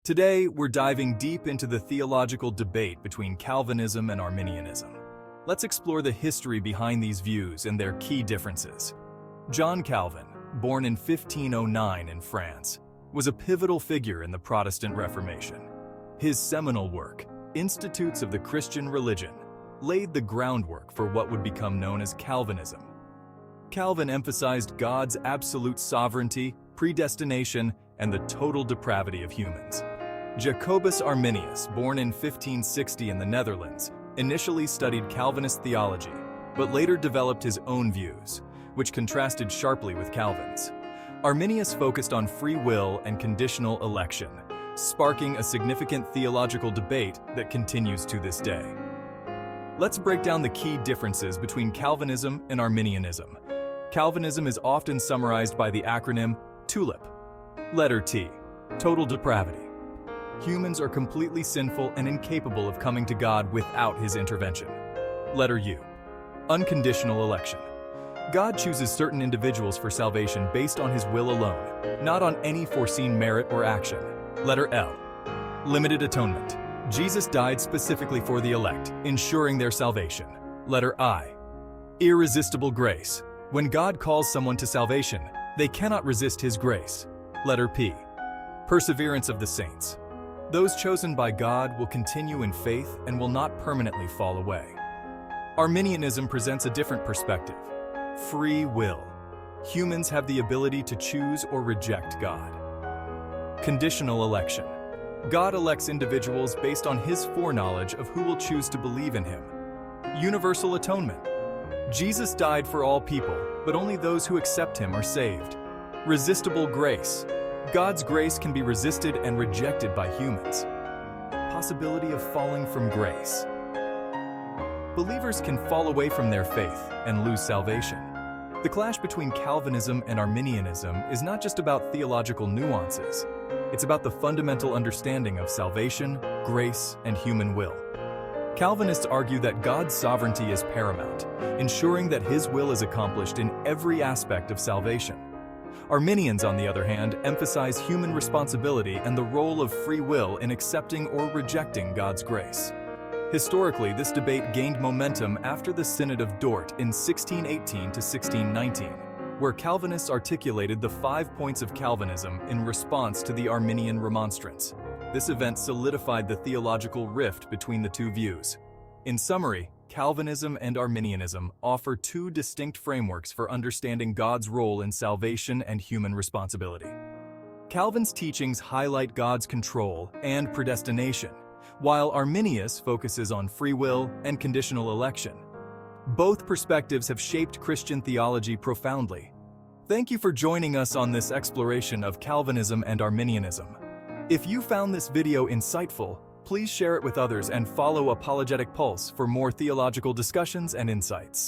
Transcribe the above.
Today, we're diving deep into the theological debate between Calvinism and Arminianism. Let's explore the history behind these views and their key differences. John Calvin, born in 1509 in France, was a pivotal figure in the Protestant Reformation. His seminal work, Institutes of the Christian Religion, laid the groundwork for what would become known as Calvinism. Calvin emphasized God's absolute sovereignty, predestination, and the total depravity of humans. Jacobus Arminius, born in 1560 in the Netherlands, initially studied Calvinist theology, but later developed his own views, which contrasted sharply with Calvin's. Arminius focused on free will and conditional election, sparking a significant theological debate that continues to this day. Let's break down the key differences between Calvinism and Arminianism. Calvinism is often summarized by the acronym TULIP. Letter T, total depravity. Humans are completely sinful and incapable of coming to God without His intervention. Letter U, unconditional election. God chooses certain individuals for salvation based on His will alone, not on any foreseen merit or action. Letter L, limited atonement. Jesus died specifically for the elect, ensuring their salvation. Letter I, irresistible grace. When God calls someone to salvation, they cannot resist His grace. Letter P, perseverance of the saints. Those chosen by God will continue in faith and will not permanently fall away. Arminianism presents a different perspective. Free will. Humans have the ability to choose or reject God. Conditional election. God elects individuals based on His foreknowledge of who will choose to believe in Him. Universal atonement. Jesus died for all people, but only those who accept Him are saved. Resistible grace. God's grace can be resisted and rejected by humans. Possibility of falling from grace. Believers can fall away from their faith and lose salvation. The clash between Calvinism and Arminianism is not just about theological nuances. It's about the fundamental understanding of salvation, grace, and human will. Calvinists argue that God's sovereignty is paramount, ensuring that His will is accomplished in every aspect of salvation. Arminians, on the other hand, emphasize human responsibility and the role of free will in accepting or rejecting God's grace. Historically, this debate gained momentum after the Synod of Dort in 1618 to 1619, where Calvinists articulated the 5 points of Calvinism in response to the Arminian remonstrance. This event solidified the theological rift between the two views. In summary, Calvinism and Arminianism offer two distinct frameworks for understanding God's role in salvation and human responsibility. Calvin's teachings highlight God's control and predestination, while Arminius focuses on free will and conditional election. Both perspectives have shaped Christian theology profoundly. Thank you for joining us on this exploration of Calvinism and Arminianism. If you found this video insightful, please share it with others and follow Apologetic Pulse for more theological discussions and insights.